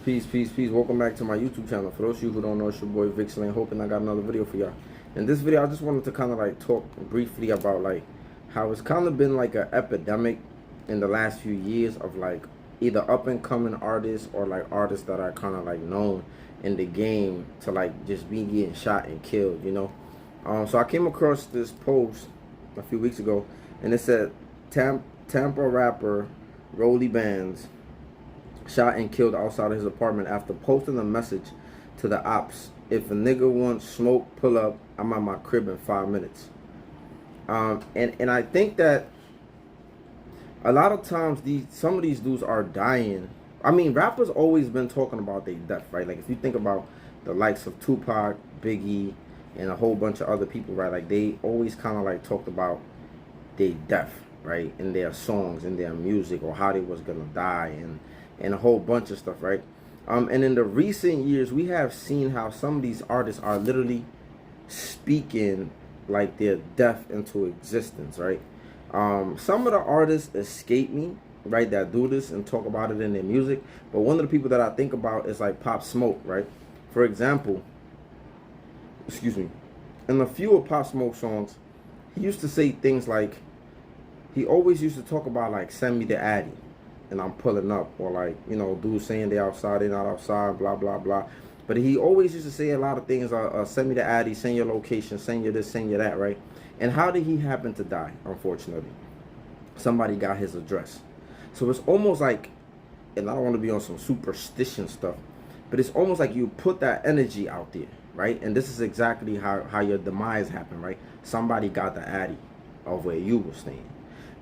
Peace, peace, peace. Welcome back to my YouTube channel. For those of you who don't know, it's your boy Vic Slane, hoping I got another video for y'all. In this video, I just wanted to kind of like talk briefly about like how it's kind of been like an epidemic in the last few years of like either up and coming artists or like artists that are kind of like known in the game to like just be getting shot and killed, you know. So I came across this post a few weeks ago, and it said Tampa rapper Rolly Bands shot and killed outside of his apartment after posting a message to the ops: "If a nigga wants smoke, pull up. I'm at my crib in 5 minutes." And I think that a lot of times some of these dudes are dying. I mean, rappers always been talking about their death, right? Like if you think about the likes of Tupac, Biggie, and a whole bunch of other people, right? Like they always kind of like talked about their death, right? In their songs, in their music, or how they was gonna die, and a whole bunch of stuff, right? And in the recent years, we have seen how some of these artists are literally speaking like their death into existence, right? Some of the artists escape me, right, that do this and talk about it in their music. But one of the people that I think about is like Pop Smoke, right? For example, excuse me, in a few of Pop Smoke songs, he used to say things like, he always used to talk about like, "Send me the Addy and I'm pulling up," or like, you know, dudes saying they outside, they not outside, blah blah blah. But he always used to say a lot of things, "Send me the Addy, send your location, send you this, send you that," right? And how did he happen to die? Unfortunately, somebody got his address. So it's almost like, and I don't want to be on some superstition stuff, but it's almost like you put that energy out there, right? And this is exactly how your demise happened, right? Somebody got the Addy of where you were staying,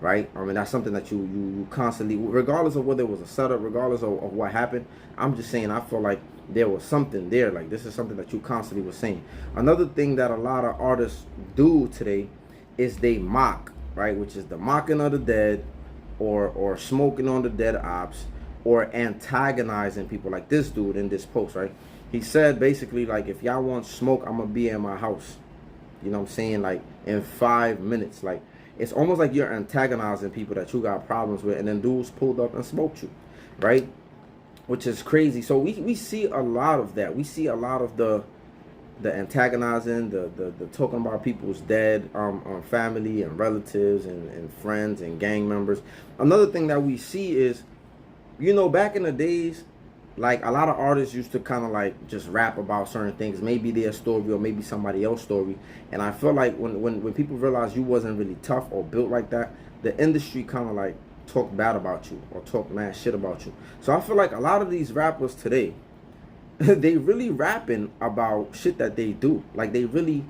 right? I mean, that's something that you constantly, regardless of whether it was a setup, regardless of what happened, I'm just saying, I feel like there was something there. Like, this is something that you constantly were saying. Another thing that a lot of artists do today is they mock, right? Which is the mocking of the dead, or smoking on the dead ops, or antagonizing people. Like this dude in this post, right? He said basically like, "If y'all want smoke, I'm gonna be in my house." You know what I'm saying? Like in 5 minutes. Like, it's almost like you're antagonizing people that you got problems with, and then dudes pulled up and smoked you, right? Which is crazy. So we see a lot of that. We see a lot of the antagonizing, the talking about people's dead family and relatives and friends and gang members. Another thing that we see is, you know, back in the days, like a lot of artists used to kind of like just rap about certain things, maybe their story or maybe somebody else's story. And I feel like when people realized you wasn't really tough or built like that, the industry kind of like talk bad about you or talk mad shit about you. So I feel like a lot of these rappers today, they really rapping about shit that they do. Like they really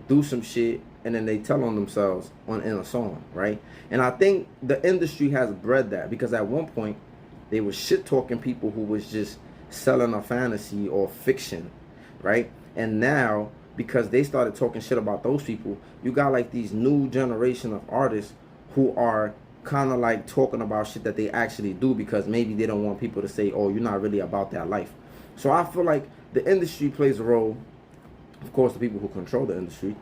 do some shit and then they tell on themselves in a song, right? And I think the industry has bred that, because at one point they were shit talking people who was just selling a fantasy or fiction, right? And now, because they started talking shit about those people, you got like these new generation of artists who are kind of like talking about shit that they actually do, because maybe they don't want people to say, "Oh, you're not really about that life." So I feel like the industry plays a role. Of course, the people who control the industry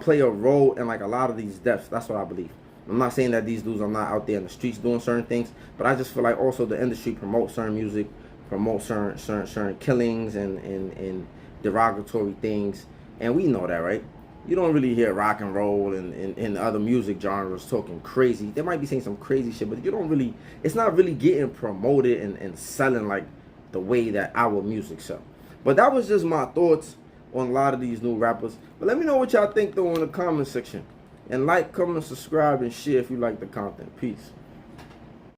play a role in like a lot of these deaths. That's what I believe. I'm not saying that these dudes are not out there in the streets doing certain things, but I just feel like also the industry promotes certain music, promotes certain killings and derogatory things, and we know that, right? You don't really hear rock and roll and other music genres talking crazy. They might be saying some crazy shit, but you don't really, it's not really getting promoted and selling like the way that our music sell. But that was just my thoughts on a lot of these new rappers. But let me know what y'all think though in the comment section. And like, comment, subscribe, and share if you like the content. Peace.